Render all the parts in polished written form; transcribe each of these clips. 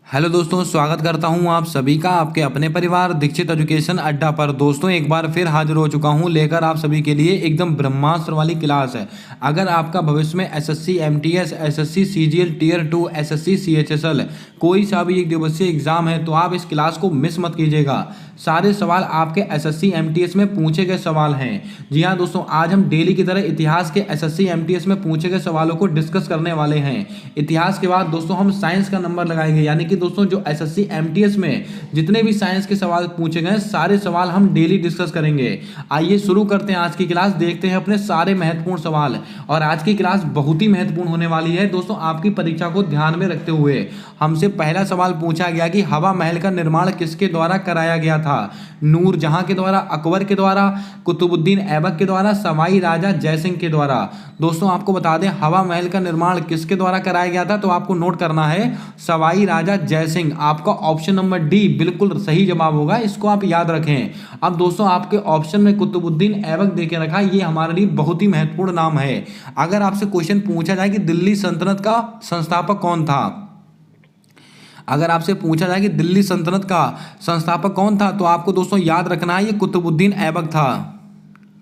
Hello दोस्तों, स्वागत करता हूं आप सभी का आपके अपने परिवार दीक्षित एजुकेशन अड्डा पर। दोस्तों एक बार फिर हाजिर हो चुका हूं लेकर आप सभी के लिए एकदम ब्रह्मास्त्र वाली क्लास है। अगर आपका भविष्य में SSC MTS, SSC CGL tier 2, SSC CHSL कोई सा भी एक दिवसीय एग्जाम है तो आप इस क्लास को मिस मत कीजिएगा। सारे सवाल आपके एसएससी एमटीएस में पूछे गए सवाल हैं। जी हाँ दोस्तों, आज हम डेली की तरह इतिहास के एसएससी एमटीएस में पूछे गए सवालों को डिस्कस करने वाले हैं। इतिहास के बाद दोस्तों हम साइंस का नंबर लगाएंगे, यानी कि दोस्तों जो एसएससी एमटीएस में जितने भी साइंस के सवाल पूछे गए सारे सवाल हम डेली डिस्कस करेंगे। आइए शुरू करते हैं आज की क्लास, देखते हैं अपने सारे महत्वपूर्ण सवाल। और आज की क्लास बहुत ही महत्वपूर्ण होने वाली है दोस्तों, आपकी परीक्षा को ध्यान में रखते हुए। हमसे पहला सवाल पूछा गया कि हवा महल का निर्माण किसके द्वारा कराया गया था? नूरजहां के द्वारा, अकबर के द्वारा, कुतुबुद्दीन ऐबक के द्वारा, सवाई राजा जयसिंह के द्वारा। दोस्तों आपको बता दें हवा महल का निर्माण किसके द्वारा कराया गया था, तो आपको नोट करना है सवाई राजा जयसिंह। आपका ऑप्शन नंबर डी बिल्कुल सही जवाब होगा, इसको आप याद रखें। अब दोस्तों आपके ऑप्शन में कुतुबुद्दीन ऐबक देके रखा, ये हमारे लिए बहुत ही महत्वपूर्ण नाम है। अगर आपसे क्वेश्चन पूछा जाए कि दिल्ली सल्तनत का संस्थापक कौन था, अगर आपसे पूछा जाए कि दिल्ली सल्तनत का संस्थापक कौन था, तो आपको दोस्तों याद रखना है ये कुतुबुद्दीन ऐबक था।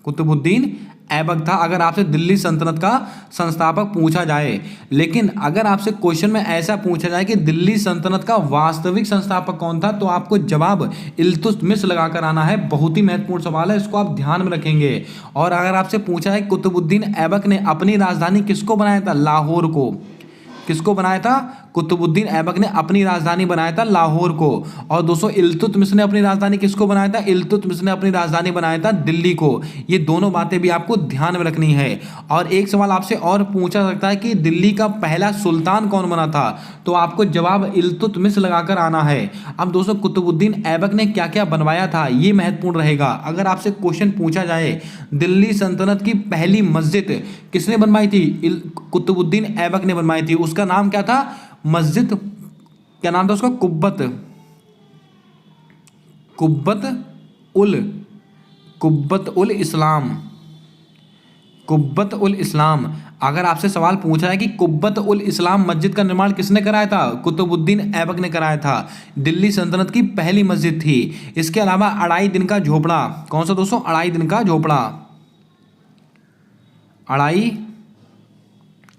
कुतुबुद्दीन ऐबक था अगर आपसे दिल्ली सल्तनत का संस्थापक पूछा जाए। लेकिन अगर आपसे क्वेश्चन में ऐसा पूछा जाए कि दिल्ली सल्तनत का वास्तविक संस्थापक कौन था, तो आपको जवाब इल्तुतमिश लगाकर आना है। बहुत ही महत्वपूर्ण सवाल है, इसको आप ध्यान में रखेंगे। और अगर आपसे पूछा है कुतुबुद्दीन ऐबक ने अपनी राजधानी किसको बनाया था? लाहौर को। किसको बनाया था? कुतुबुद्दीन ऐबक ने अपनी राजधानी बनाया था लाहौर को। और दोस्तों इल्तुतमिश ने अपनी राजधानी किसको बनाया था? इल्तुतमिश ने अपनी राजधानी बनाया था दिल्ली को। ये दोनों बातें भी आपको ध्यान में रखनी है। और एक सवाल आपसे और पूछा सकता है कि दिल्ली का पहला सुल्तान कौन बना था, तो आपको जवाब इल्तुतमिश लगाकर आना है। अब दोस्तों कुतुबुद्दीन ऐबक ने क्या क्या बनवाया था, ये महत्वपूर्ण रहेगा। अगर आपसे क्वेश्चन पूछा जाए दिल्ली सल्तनत की पहली मस्जिद किसने बनवाई थी? कुतुबुद्दीन ऐबक ने बनवाई थी। उसका नाम क्या था? मस्जिद, क्या नाम था उसका? कुब्बत उल इस्लाम। कुब्बत उल इस्लाम। अगर आपसे सवाल पूछा है कि कुब्बत उल इस्लाम मस्जिद का निर्माण किसने कराया था? कुतुबुद्दीन ऐबक ने कराया था। दिल्ली सल्तनत की पहली मस्जिद थी। इसके अलावा अढ़ाई दिन का झोपड़ा, कौन सा दोस्तों? अढ़ाई दिन का झोपड़ा। अढ़ाई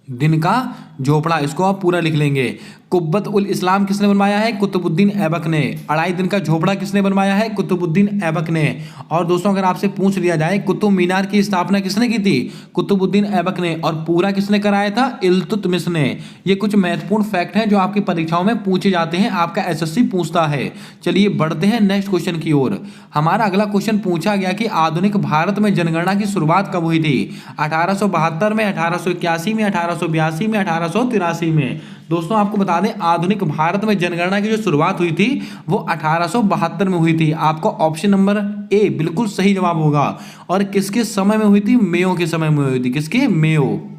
दिन का झोपड़ा, इसको आप पूरा लिख लेंगे। कुब्बत उल इस्लाम किसने बनवाया है? कुतुबुद्दीन ऐबक ने। अढ़ाई दिन का झोपड़ा किसने बनवाया है? कुतुबुद्दीन ऐबक ने। और दोस्तों अगर आपसे पूछ लिया जाए कुतुब मीनार की स्थापना किसने की थी? कुतुबुद्दीन ऐबक ने। और पूरा किसने कराया था? इल्तुतमिश ने। ये कुछ महत्वपूर्ण फैक्ट हैं जो आपकी परीक्षाओं में पूछे जाते हैं, आपका एसएससी पूछता है। चलिए बढ़ते हैं नेक्स्ट क्वेश्चन की ओर। हमारा अगला क्वेश्चन पूछा गया कि आधुनिक भारत में जनगणना की शुरुआत कब हुई थी? 1872 में, 1881 में, 1882 में, 1883 में। दोस्तों आपको बता दें आधुनिक भारत में जनगणना की जो शुरुआत हुई थी वो 1872 में हुई थी। आपका ऑप्शन नंबर ए बिल्कुल सही जवाब होगा। और किसके समय में हुई थी? मेयो के समय में हुई थी। किसके? मेयो।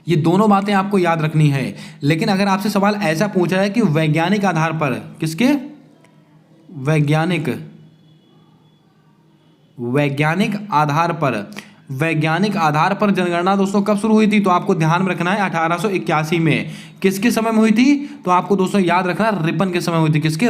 ये दोनों बातें आपको याद रखनी है। लेकिन अगर आपसे सवाल ऐसा पूछा है कि वैज्ञानिक आधार पर, किसके? वैज्ञानिक आधार पर जनगणना दोस्तों कब शुरू हुई थी, तो आपको ध्यान में रखना है 1881 में। किसके समय में हुई थी, तो आपको दोस्तों याद रखना रिपन के समय हुई थी। किसके?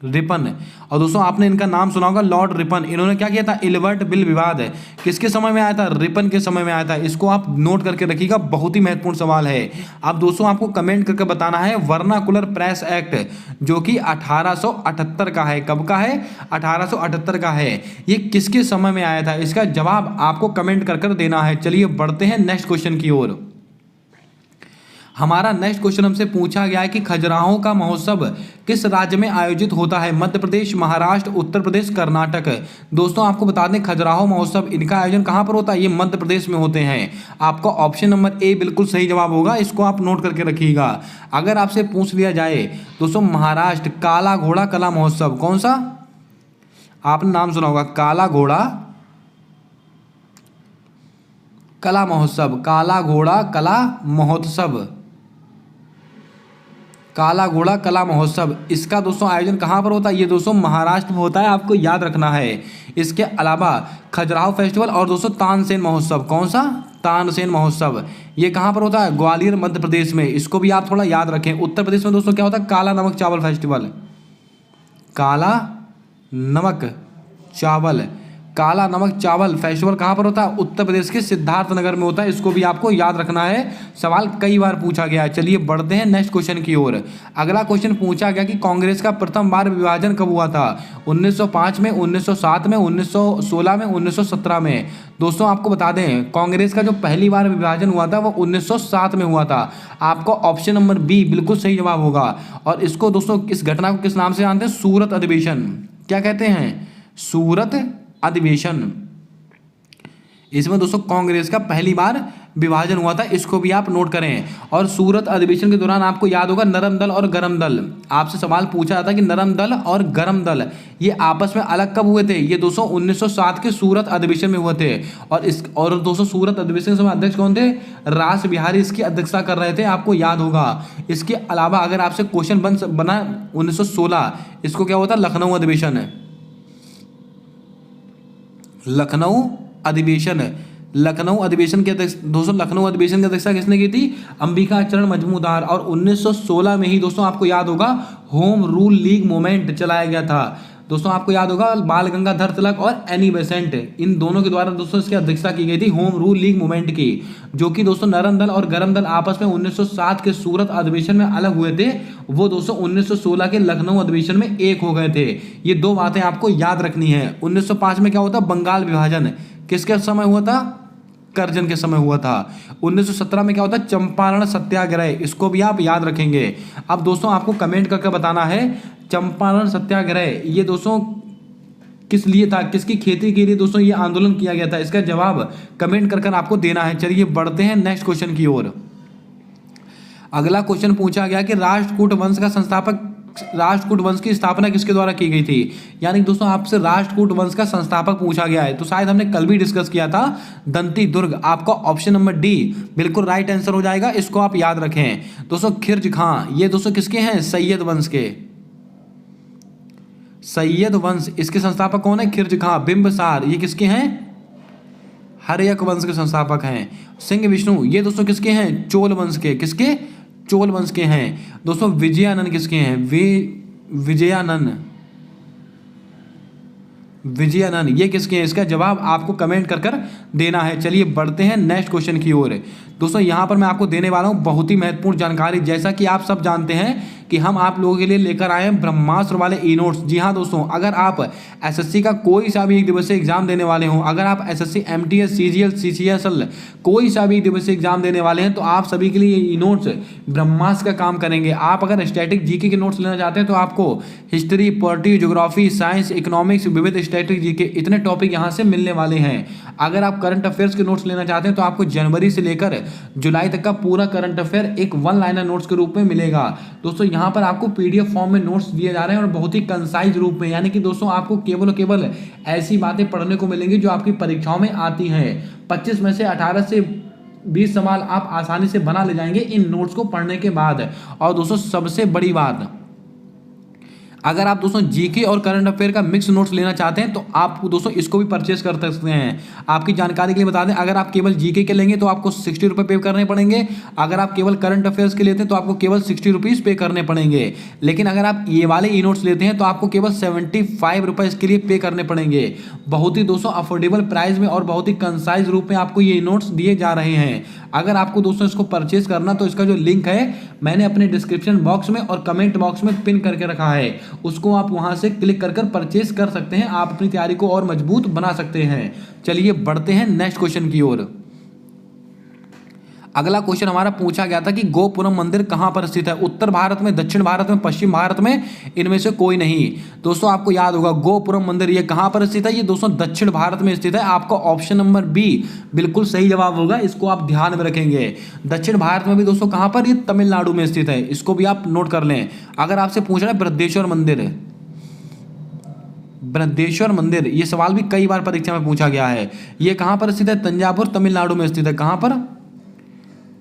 रिपन। और दोस्तों आपने इनका नाम सुना होगा, लॉर्ड रिपन। इन्होंने क्या किया था? इल्बर्ट बिल विवाद किसके समय में आया था? रिपन के समय में आया था। इसको आप नोट करके रखिएगा, बहुत ही महत्वपूर्ण सवाल है। अब दोस्तों आपको कमेंट करके बताना है वर्नाकुलर प्रेस एक्ट जो कि 1878 का है। कब का है? 1878 का है। ये किसके समय में आया था? इसका जवाब आपको कमेंट कर देना है। चलिए बढ़ते हैं नेक्स्ट क्वेश्चन की ओर। हमारा नेक्स्ट क्वेश्चन हमसे पूछा गया है कि खजुराहो का महोत्सव किस राज्य में आयोजित होता है? मध्य प्रदेश, महाराष्ट्र, उत्तर प्रदेश, कर्नाटक। दोस्तों आपको बता दें खजुराहो महोत्सव इनका आयोजन कहां पर होता है? ये मध्य प्रदेश में होते हैं। आपका ऑप्शन नंबर ए बिल्कुल सही जवाब होगा, इसको आप नोट करके रखिएगा। अगर आपसे पूछ लिया जाए दोस्तों महाराष्ट्र काला घोड़ा कला महोत्सव, कौन सा? आपने नाम सुना होगा, काला घोड़ा कला महोत्सव। काला घोड़ा कला महोत्सव, काला घोड़ा कला महोत्सव, इसका दोस्तों आयोजन कहाँ पर होता है? ये दोस्तों महाराष्ट्र में होता है, आपको याद रखना है। इसके अलावा खजुराहो फेस्टिवल और दोस्तों तानसेन महोत्सव, कौन सा, तानसेन महोत्सव, ये कहाँ पर होता है, ग्वालियर मध्य प्रदेश में। इसको भी आप थोड़ा याद रखें। उत्तर प्रदेश में दोस्तों क्या होता है, काला नमक चावल फेस्टिवल, काला नमक चावल, काला नमक चावल फेस्टिवल कहाँ पर होता है, उत्तर प्रदेश के सिद्धार्थनगर में होता है। इसको भी आपको याद रखना है, सवाल कई बार पूछा गया है। चलिए बढ़ते हैं नेक्स्ट क्वेश्चन की ओर। अगला क्वेश्चन पूछा गया कि कांग्रेस का प्रथम बार विभाजन कब हुआ था, 1905 में, 1907 में, 1916 में, 1917 में। दोस्तों आपको बता दें कांग्रेस का जो पहली बार विभाजन हुआ था वो 1907 में हुआ था। आपको ऑप्शन नंबर बी बिल्कुल सही जवाब होगा। और इसको दोस्तों इस घटना को किस नाम से जानते हैं, सूरत अधिवेशन। क्या कहते हैं, सूरत अधिवेशन। इसमें दोस्तों कांग्रेस का पहली बार विभाजन हुआ था, इसको भी आप नोट करें। और सूरत अधिवेशन के दौरान आपको याद होगा नरम दल और गरम दल, आपसे सवाल पूछा था कि नरम दल और गरम दल ये आपस में अलग कब हुए थे, ये दोस्तों 1907 के सूरत अधिवेशन में हुए थे। और दोस्तों सूरत अधिवेशन के समय अध्यक्ष कौन थे, रास बिहारी इसकी अध्यक्षता कर रहे थे, आपको याद होगा। इसके अलावा अगर आपसे क्वेश्चन बना 1916, इसको क्या होता, लखनऊ अधिवेशन है, लखनऊ अधिवेशन। लखनऊ अधिवेशन के दोस्तों लखनऊ अधिवेशन की अध्यक्षता किसने की थी, अंबिकाचरण मजमूदार। और 1916 में ही दोस्तों आपको याद होगा होम रूल लीग मूवमेंट चलाया गया था। दोस्तों आपको याद होगा बाल गंगाधर तिलक और एनी बेसेंट, इन दोनों के द्वारा दोस्तों इसकी अध्यक्षता की गई थी होम रूल लीग मूवमेंट की, जो कि दोस्तों नरम दल और गरम दल आपस में 1907 के सूरत अधिवेशन में अलग हुए थे, वो दोस्तों 1916 के लखनऊ अधिवेशन में एक हो गए थे। ये दो बातें आपको याद रखनी है। 1905 में क्या होता, बंगाल विभाजन, किसके समय हुआ था, करजन के समय हुआ था। 1917 में क्या होता है, चंपारण सत्याग्रह, इसको भी आप याद रखेंगे। अब दोस्तों आपको कमेंट करके बताना है चंपारण सत्याग्रह ये दोस्तों किस लिए था, किसकी खेती के लिए दोस्तों ये आंदोलन किया गया था, इसका जवाब कमेंट कर आपको देना है। चलिए बढ़ते हैं नेक्स्ट क्वेश्चन की ओर। अगला क्वेश्चन पूछा गया कि राष्ट्रकूट वंश का संस्थापक, राष्ट्रकूट वंश की स्थापना किसके द्वारा की गई थी। यानी दोस्तों आपसे राष्ट्रकूट वंश का संस्थापक पूछा गया है, तो शायद हमने कल भी डिस्कस किया था, दंती दुर्ग। आपका ऑप्शन नंबर डी बिल्कुल राइट आंसर हो जाएगा, इसको आप याद रखें। दोस्तों खिर्ज खां ये दोस्तों किसके हैं, सैयद वंश के, सैयद वंश, इसके संस्थापक कौन है, खिर्ज खां। बिंबसार ये किसके हैं, हर्यक वंश के संस्थापक हैं। सिंह विष्णु ये दोस्तों किसके हैं, चोल वंश के, किसके, चोल वंश के हैं। दोस्तों विजयानंद किसके हैं, विजयानंद, विजयानंद ये किसके हैं, इसका जवाब आपको कमेंट कर देना है। चलिए बढ़ते हैं नेक्स्ट क्वेश्चन की ओर। दोस्तों यहाँ पर मैं आपको देने वाला हूँ बहुत ही महत्वपूर्ण जानकारी। जैसा कि आप सब जानते हैं कि हम आप लोगों के लिए लेकर आए हैं ब्रह्मास्त्र वाले ई नोट्स। जी हाँ दोस्तों, अगर आप एसएससी का कोई सा भी एक दिवसीय एग्जाम देने वाले हों, अगर आप एसएससी एमटीएस सीजीएल सीसीएसएल कोई सा भी दिवसीय एग्जाम देने वाले हैं, तो आप सभी के लिए ये ई नोट्स ब्रह्मास्त्र का काम करेंगे। आप अगर स्टैटिक जीके के नोट्स लेना चाहते हैं तो आपको history, polity, geography, science, economics, विविध स्टैटिक जीके इतने टॉपिक यहाँ से मिलने वाले हैं। अगर आप करंट अफेयर्स के नोट्स लेना चाहते हैं तो आपको जनवरी से लेकर जुलाई तक का पूरा करंट अफेयर एक वन लाइनर नोट्स के रूप में मिलेगा। दोस्तों यहाँ पर आपको पीडीएफ फॉर्म में नोट्स दिए जा रहे हैं और बहुत ही कंसाइज रूप में, यानी कि दोस्तों आपको केवल और केवल ऐसी बातें पढ़ने को मिलेंगी जो आपकी परीक्षाओं में आती हैं। 25 में से 18 से 20 सवाल आप आसानी से बना ले जाएंगे इन नोट्स को पढ़ने के बाद। और दोस्तों सबसे बड़ी बात, अगर आप दोस्तों जीके और करंट अफेयर का मिक्स नोट्स लेना चाहते हैं तो आप दोस्तों इसको भी परचेस कर सकते हैं। आपकी जानकारी के लिए बता दें, अगर आप केवल जीके के लेंगे तो आपको 60 रुपये पे करने पड़ेंगे। अगर आप केवल करंट अफेयर्स के लेते हैं तो आपको केवल 60 रुपीज़ पे करने पड़ेंगे। लेकिन अगर आप ये वाले ई नोट्स लेते हैं तो आपको केवल 75 रुपये इसके लिए पे करने पड़ेंगे। बहुत ही दोस्तों अफोर्डेबल प्राइस में और बहुत ही कंसाइज रूप में आपको ये नोट्स दिए जा रहे हैं। अगर आपको दोस्तों इसको परचेज करना तो इसका जो लिंक है मैंने अपने डिस्क्रिप्शन बॉक्स में और कमेंट बॉक्स में पिन करके रखा है, उसको आप वहां से क्लिक कर परचेज कर सकते हैं। आप अपनी तैयारी को और मजबूत बना सकते हैं। चलिए बढ़ते हैं नेक्स्ट क्वेश्चन की ओर। अगला क्वेश्चन हमारा पूछा गया था कि गोपुरम मंदिर कहां पर स्थित है, उत्तर भारत में, दक्षिण भारत में, पश्चिम भारत में, इनमें से कोई नहीं। दोस्तों आपको याद होगा गोपुरम मंदिर ये कहां पर स्थित है, ये दोस्तों दक्षिण भारत में स्थित है। आपका ऑप्शन नंबर बी बिल्कुल सही जवाब होगा, इसको आप ध्यान में रखेंगे। दक्षिण भारत में भी दोस्तों कहां पर, ये तमिलनाडु में स्थित है, इसको भी आप नोट कर लें। अगर आपसे पूछ रहा है बृहदेश्वर मंदिर, बृहदेश्वर मंदिर ये सवाल भी कई बार परीक्षा में पूछा गया है, ये कहां पर स्थित है, तंजावुर तमिलनाडु में स्थित है। कहां पर,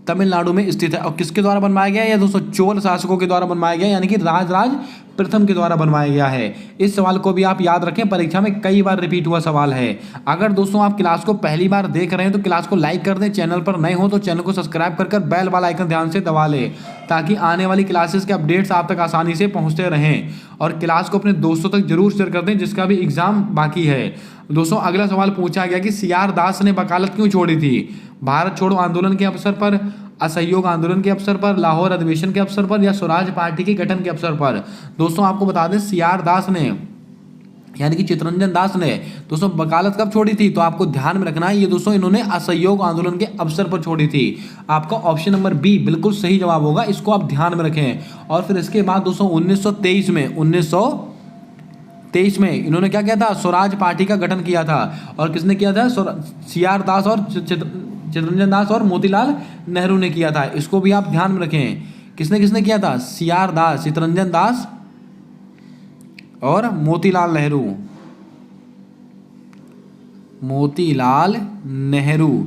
तमिलनाडु में स्थित है। और किसके द्वारा बनवाया गया है, दोस्तों चोल शासकों के द्वारा बनवाया गया, यानी कि राजराज प्रथम के द्वारा बनवाया गया है? इस सवाल को भी आप याद रखें, परीक्षा में कई बार रिपीट हुआ सवाल है। अगर दोस्तों आप क्लास को पहली बार देख रहे हैं तो क्लास को लाइक कर दें, चैनल पर नए हो तो चैनल को सब्सक्राइब कर बेल वाला आइकन ध्यान से दबा लें, ताकि आने वाली क्लासेस के अपडेट्स आप तक आसानी से पहुंचते रहें। और क्लास को अपने दोस्तों तक जरूर शेयर कर दें जिसका भी एग्जाम बाकी है। दोस्तों अगला सवाल पूछा गया कि सी.आर. दास ने वकालत क्यों छोड़ी थी? भारत छोड़ो आंदोलन के अवसर पर, असहयोग आंदोलन के अवसर पर, लाहौर अधिवेशन के अवसर पर, या स्वराज पार्टी के गठन के अवसर पर? दोस्तों आपको बता दें सी.आर. दास ने यानी कि चित्तरंजन दास ने दोस्तों वकालत कब छोड़ी थी? तो आपको ध्यान में रखना है ये दोस्तों इन्होंने असहयोग आंदोलन के अवसर पर छोड़ी थी। आपका ऑप्शन नंबर बी बिल्कुल सही जवाब होगा, इसको आप ध्यान में रखें। और फिर इसके बाद दोस्तों 1923 में इन्होंने क्या किया था? स्वराज पार्टी का गठन किया था। और किसने किया था? सी.आर. दास और चित्तरंजन दास और मोतीलाल नेहरू ने किया था। इसको भी आप ध्यान में रखें, किसने किसने किया था? सी.आर. दास, चित्तरंजन दास और मोतीलाल नेहरू। मोतीलाल नेहरू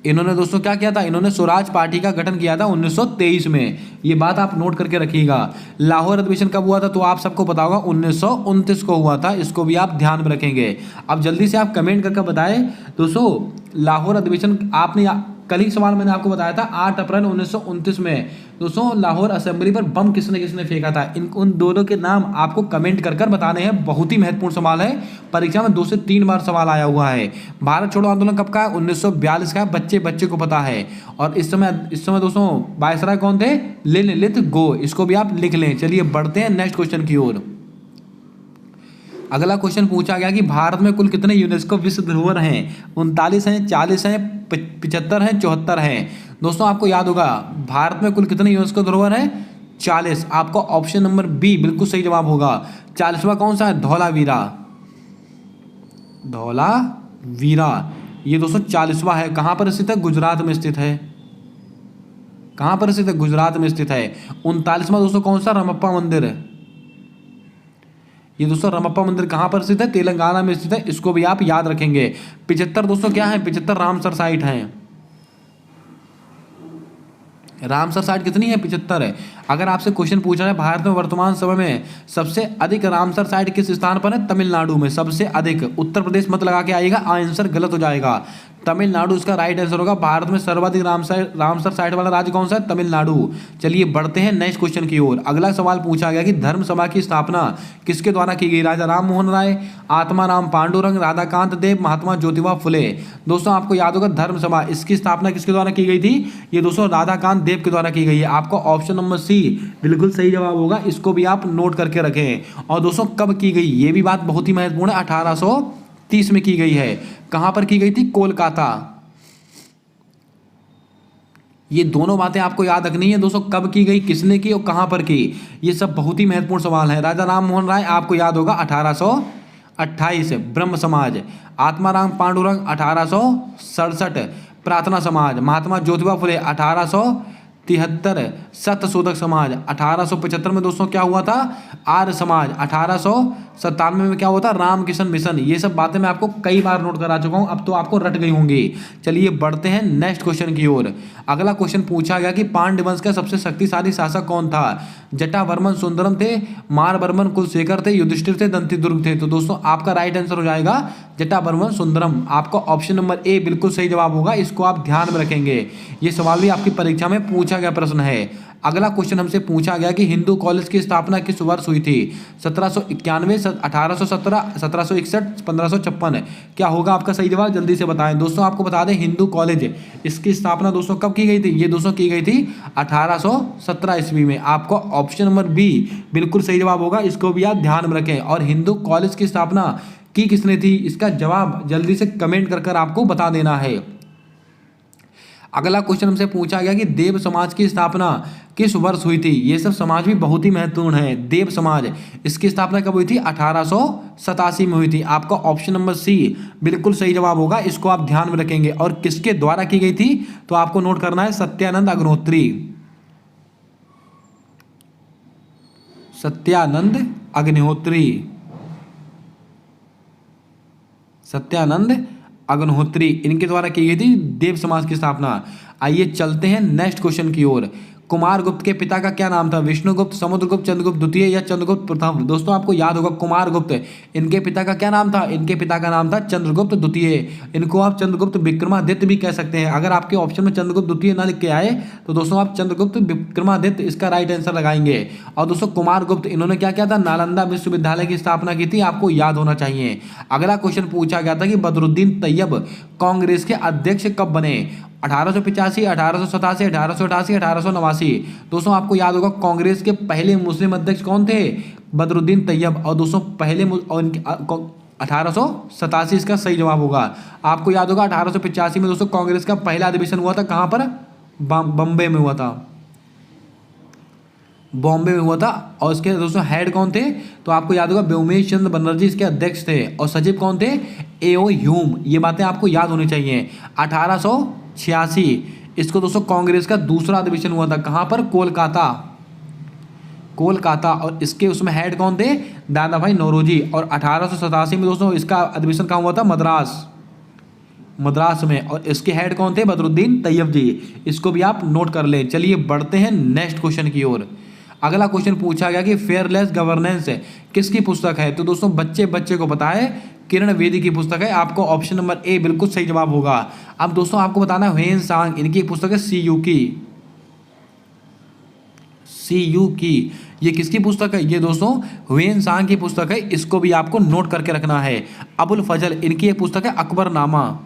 इन्होंने दोस्तों क्या किया था? इन्होंने स्वराज पार्टी का गठन किया था 1923 में। ये बात आप नोट करके रखिएगा। लाहौर अधिवेशन कब हुआ था? तो आप सबको पता होगा 1929 को हुआ था। इसको भी आप ध्यान में रखेंगे। अब जल्दी से आप कमेंट करके बताएं दोस्तों लाहौर अधिवेशन आपने कल ही सवाल मैंने आपको बताया था 8 अप्रैल 1929 में दोस्तों लाहौर असेंबली पर बम किसने किसने फेंका था? उन दोनों के नाम आपको कमेंट कर बताने हैं। बहुत ही महत्वपूर्ण सवाल है, परीक्षा में 2 से 3 बार सवाल आया हुआ है। भारत छोड़ो आंदोलन कब का है? 1942 का है। बच्चे को पता है। और इस समय दोस्तों वायसराय कौन थे? लिनलिथ गो। इसको भी आप लिख लें। चलिए बढ़ते हैं नेक्स्ट क्वेश्चन की ओर। अगला क्वेश्चन पूछा गया कि भारत में कुल कितने यूनेस्को विश्व धरोहर हैं? 39 हैं, 40 हैं, 75 हैं, 74 हैं? दोस्तों आपको याद होगा भारत में कुल कितने यूनेस्को धरोहर हैं? 40। आपका ऑप्शन नंबर बी बिल्कुल सही जवाब होगा। 40वां कौन सा है? धौलावीरा। धौलावीरा ये दोस्तों 40वां है। कहां पर स्थित है? गुजरात में स्थित है। कहां पर स्थित है? गुजरात में स्थित है। 39वां दोस्तों कौन सा? रमप्पा मंदिर है। ये दोस्तों रमप्पा मंदिर कहां पर स्थित है? तेलंगाना में स्थित है। इसको भी आप याद रखेंगे। 75 दोस्तों क्या है? 75 रामसर साइट है। रामसर साइट कितनी है? 75 है। अगर आपसे क्वेश्चन पूछा है भारत में वर्तमान समय में सबसे अधिक रामसर साइट किस स्थान पर है? तमिलनाडु में सबसे अधिक। उत्तर प्रदेश मत लगा के आइएगा, आंसर गलत हो जाएगा। तमिलनाडु इसका राइट आंसर होगा। भारत में सर्वाधिक रामसर साइट वाला राज्य कौन सा है? तमिलनाडु। चलिए बढ़ते हैं नेक्स्ट क्वेश्चन की ओर। अगला सवाल पूछा गया कि धर्म सभा की स्थापना किसके द्वारा की गई? राजा राम मोहन राय, आत्माराम पांडुरंग, राधाकांत देव, महात्मा ज्योतिबा फुले? दोस्तों आपको याद होगा धर्म सभा, इसकी स्थापना किसके द्वारा की गई थी? ये दोस्तों राधाकांत देव के द्वारा की गई है। आपका ऑप्शन नंबर सी बिल्कुल सही जवाब होगा। इसको भी आप नोट करके रखें। और दोस्तों कब की गई? ये भी बात बहुत ही महत्वपूर्ण है। 1830 में की गई है। कहां पर की गई थी? कोलकाता। ये दोनों बातें आपको याद रखनी है दोस्तों, कब की गई, किसने की और कहां पर की। ये सब बहुत ही महत्वपूर्ण सवाल है। राजा राम मोहन राय आपको याद होगा 1828। ब्रह्म समाज। आत्माराम पांडुरंग 1867। प्रार्थना समाज। महात्मा ज्योतिबा फुले 1873। सत्य शोधक समाज। 1875 में दोस्तों क्या हुआ था? आर्य समाज। 1897 में क्या हुआ था? रामकृष्ण मिशन। ये सब बातें मैं आपको कई बार नोट करा चुका हूं, अब तो आपको रट गई होंगी। चलिए बढ़ते हैं नेक्स्ट क्वेश्चन की ओर। अगला क्वेश्चन पूछा गया कि पांड्य वंश का सबसे शक्तिशाली शासक कौन था? जटावर्मन सुंदरम थे, मारवर्मन कुलशेखर थे, युधिष्ठिर थे, दंतिदुर्ग थे? तो दोस्तों आपका राइट आंसर हो जाएगा जटावर्मन सुंदरम। आपका ऑप्शन नंबर ए बिल्कुल सही जवाब होगा। इसको आप ध्यान में रखेंगे, ये सवाल भी आपकी परीक्षा में पूछा गया प्रश्न है। अगला क्वेश्चन हमसे पूछा गया कि हिंदू कॉलेज की स्थापना किस वर्ष हुई थी? 1791, 1817, 1761, 1556? क्या होगा आपका सही जवाब? जल्दी से बताएं। दोस्तों आपको बता दें हिंदू कॉलेज इसकी स्थापना दोस्तों कब की गई थी? ये दोस्तों की गई थी 1817 ईस्वी में। आपका ऑप्शन नंबर बी बिल्कुल सही जवाब होगा। इसको भी आप ध्यान में रखें। और हिंदू कॉलेज की स्थापना की किसने थी? इसका जवाब जल्दी से कमेंट कर आपको बता देना है। अगला क्वेश्चन हमसे पूछा गया कि देव समाज की स्थापना किस वर्ष हुई थी? ये सब समाज भी बहुत ही महत्वपूर्ण है। देव समाज इसकी स्थापना कब हुई थी? 1887 में हुई थी। आपका ऑप्शन नंबर सी बिल्कुल सही जवाब होगा। इसको आप ध्यान में रखेंगे। और किसके द्वारा की गई थी? तो आपको नोट करना है सत्यानंद अग्निहोत्री। सत्यानंद अग्निहोत्री। सत्यानंद अग्निहोत्री इनके द्वारा की गई थी देव समाज की स्थापना। आइए चलते हैं नेक्स्ट क्वेश्चन की ओर। कुमारगुप्त के पिता का क्या नाम था? विष्णुगुप्त, समुद्रगुप्त, चंद्रगुप्त द्वितीय या चंद्रगुप्त प्रथम? दोस्तों आपको याद होगा कुमारगुप्त, इनके पिता का क्या नाम था? इनके पिता का नाम था चंद्रगुप्त द्वितीय। इनको आप चंद्रगुप्त विक्रमादित्य भी कह सकते हैं। अगर आपके ऑप्शन में चंद्रगुप्त द्वितीय ना लिख के आए तो दोस्तों आप चंद्रगुप्त विक्रमादित्य इसका राइट आंसर लगाएंगे। और दोस्तों कुमारगुप्त इन्होंने क्या किया था? नालंदा विश्वविद्यालय की स्थापना की थी, आपको याद होना चाहिए। अगला क्वेश्चन पूछा गया था कि बदरुद्दीन तैयब कांग्रेस के अध्यक्ष कब बने? 1885, 1887, 1888, 1889? दोस्तों आपको याद होगा कांग्रेस के पहले मुस्लिम अध्यक्ष कौन थे? बदरुद्दीन तैयब। और दोस्तों पहले 1887 इसका सही जवाब होगा। आपको याद होगा 1885 में दोस्तों कांग्रेस का पहला अधिवेशन हुआ था, कहां पर? बॉम्बे में हुआ था, बॉम्बे में हुआ था। और इसके दोस्तों हेड कौन थे? तो आपको याद होगा व्योमेश चंद्र बनर्जी इसके अध्यक्ष थे। और सचिव कौन थे? एओ ह्यूम। ये बातें आपको याद होनी चाहिए। 1886 इसको दोस्तों कांग्रेस का दूसरा अधिवेशन हुआ था, कहां पर? कोलकाता। और इसके उसमें हेड कौन थे? दादा भाई नौरोजी। और 1887 में दोस्तों इसका अधिवेशन कहां हुआ था? मद्रास में। और इसके हेड कौन थे? बदरुद्दीन तैयब जी। इसको भी आप नोट कर लें। चलिए बढ़ते हैं नेक्स्ट क्वेश्चन की ओर। अगला क्वेश्चन पूछा गया कि फेयरलेस गवर्नेंस किसकी पुस्तक है? तो दोस्तों बच्चे को पता है, किरण बेदी की पुस्तक है। आपको ऑप्शन नंबर ए बिल्कुल सही जवाब होगा। अब दोस्तों आपको बताना है ह्वेन सांग, इनकी पुस्तक है सीयू की। ये किसकी पुस्तक है? ये दोस्तों ह्वेन सांग की पुस्तक है। इसको भी आपको नोट करके रखना है। अबुल फजल इनकी एक पुस्तक है अकबरनामा।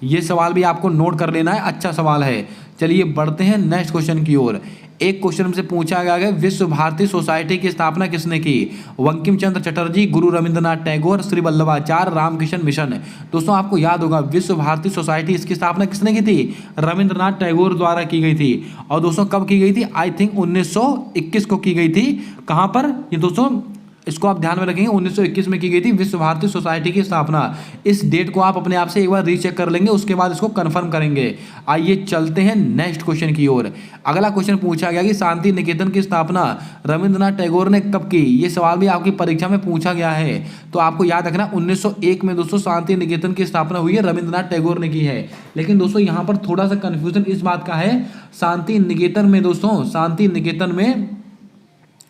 ये सवाल भी आपको नोट कर लेना है, अच्छा सवाल है। चलिए बढ़ते हैं नेक्स्ट क्वेश्चन की ओर। एक क्वेश्चन से पूछा गया है विश्व भारती सोसाइटी की स्थापना किसने की? बंकिम चंद्र चटर्जी, गुरु रविंद्रनाथ टैगोर, श्री वल्लभाचार्य, रामकृष्ण मिशन? दोस्तों आपको याद होगा विश्व भारती सोसाइटी इसकी स्थापना किसने की थी? रविंद्रनाथ टैगोर द्वारा की गई थी। और दोस्तों कब की गई थी? आई थिंक 1921 को की गई थी। कहां पर? ये दोस्तों इसको आप ध्यान में रखेंगे, 1921 में की गई थी विश्व भारती सोसाइटी की स्थापना। इस डेट को आप अपने आप से एक बार रीचेक कर लेंगे, उसके बाद इसको कंफर्म करेंगे। आइए चलते हैं नेक्स्ट क्वेश्चन की ओर। अगला क्वेश्चन पूछा गया कि शांति निकेतन की स्थापना रविंद्रनाथ टैगोर ने कब की? ये सवाल भी आपकी परीक्षा में पूछा गया है, तो आपको याद रखना 1901 में दोस्तों शांति निकेतन की स्थापना हुई है, रविंद्रनाथ टैगोर ने की है। लेकिन दोस्तों यहाँ पर थोड़ा सा कंफ्यूजन इस बात का है, शांति निकेतन में दोस्तों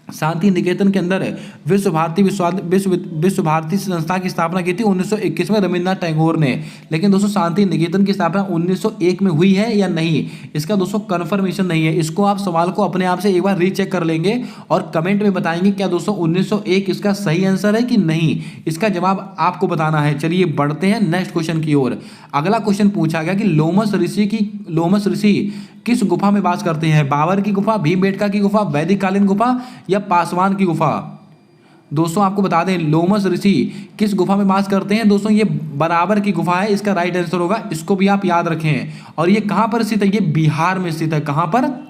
शांति निकेतन के अंदर विश्व भारती संस्था की स्थापना की थी 1921 में रविंद्रनाथ टैगोर ने। लेकिन दोस्तों शांति निकेतन की स्थापना 1901 में हुई है या नहीं, इसका दोस्तों कंफर्मेशन नहीं है। इसको आप सवाल को अपने आप से एक बार रीचेक कर लेंगे और कमेंट में बताएंगे क्या दोस्तों 1901 इसका सही आंसर है कि नहीं। इसका जवाब आपको बताना है। चलिए बढ़ते हैं नेक्स्ट क्वेश्चन की ओर। अगला क्वेश्चन पूछा गया कि लोमस ऋषि किस गुफा में वास करते हैं? बाबर की गुफा, भीमबेटका की गुफा, वैदिक कालीन गुफा या पासवान की गुफा? दोस्तों आपको बता दें लोमस ऋषि किस गुफा में वास करते हैं? दोस्तों ये बराबर की गुफा है, इसका राइट आंसर होगा। इसको भी आप याद रखें। और ये कहां पर स्थित है? ये बिहार में स्थित है। कहां पर?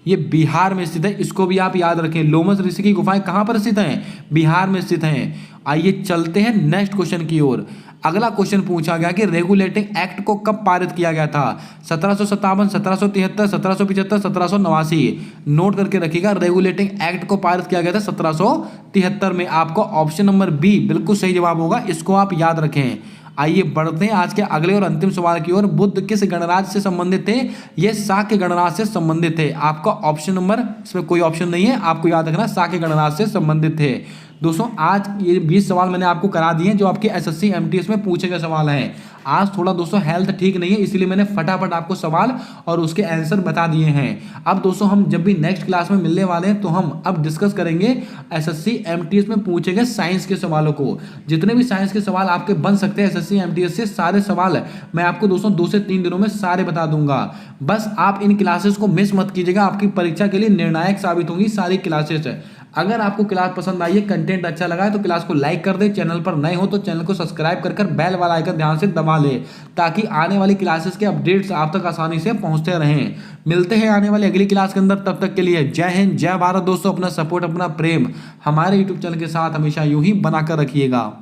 ये बिहार में स्थित है। इसको भी आप याद रखें। लोमस ऋषि की गुफाएं कहां पर स्थित हैं? बिहार में स्थित हैं। आइए चलते हैं नेक्स्ट क्वेश्चन की ओर। अगला क्वेश्चन पूछा गया कि रेगुलेटिंग एक्ट को कब पारित किया गया था? 1757, 1773, 1775, 1789? नोट करके रखिएगा, रेगुलेटिंग एक्ट को पारित किया गया था 1773 में। आपको ऑप्शन नंबर बी बिल्कुल सही जवाब होगा, इसको आप याद रखें। आइए बढ़ते हैं आज के अगले और अंतिम सवाल की ओर। बुद्ध किस गणराज्य से संबंधित थे? ये शाक्य गणराज्य से संबंधित थे। आपका ऑप्शन नंबर, इसमें कोई ऑप्शन नहीं है, आपको याद रखना शाक्य गणराज्य से संबंधित थे। दोस्तों आज ये 20 सवाल मैंने आपको करा दिए जो आपके एसएससी एमटीएस में पूछे गए सवाल हैं। आज थोड़ा दोस्तों हेल्थ ठीक नहीं है, इसलिए मैंने फटाफट आपको सवाल और उसके आंसर बता दिए हैं। अब दोस्तों हम जब भी नेक्स्ट क्लास में मिलने वाले हैं तो हम अब डिस्कस करेंगे एसएससी एमटीएस में पूछे गए साइंस के सवालों को। जितने भी साइंस के सवाल आपके बन सकते हैं एसएससी एमटीएस से, सारे सवाल मैं आपको दोस्तों 2 से 3 दिनों में सारे बता दूंगा। बस आप इन क्लासेस को मिस मत कीजिएगा, आपकी परीक्षा के लिए निर्णायक साबित होंगी सारी क्लासेस। अगर आपको क्लास पसंद आई है, कंटेंट अच्छा लगा है तो क्लास को लाइक कर दे। चैनल पर नए हो तो चैनल को सब्सक्राइब कर बेल वाला आइकन ध्यान से दबा ले, ताकि आने वाली क्लासेस के अपडेट्स आप तक आसानी से पहुंचते रहें। मिलते हैं आने वाली अगली क्लास के अंदर, तब तक के लिए जय हिंद, जय भारत। दोस्तों अपना सपोर्ट, अपना प्रेम हमारे यूट्यूब चैनल के साथ हमेशा यूं ही बनाकर रखिएगा।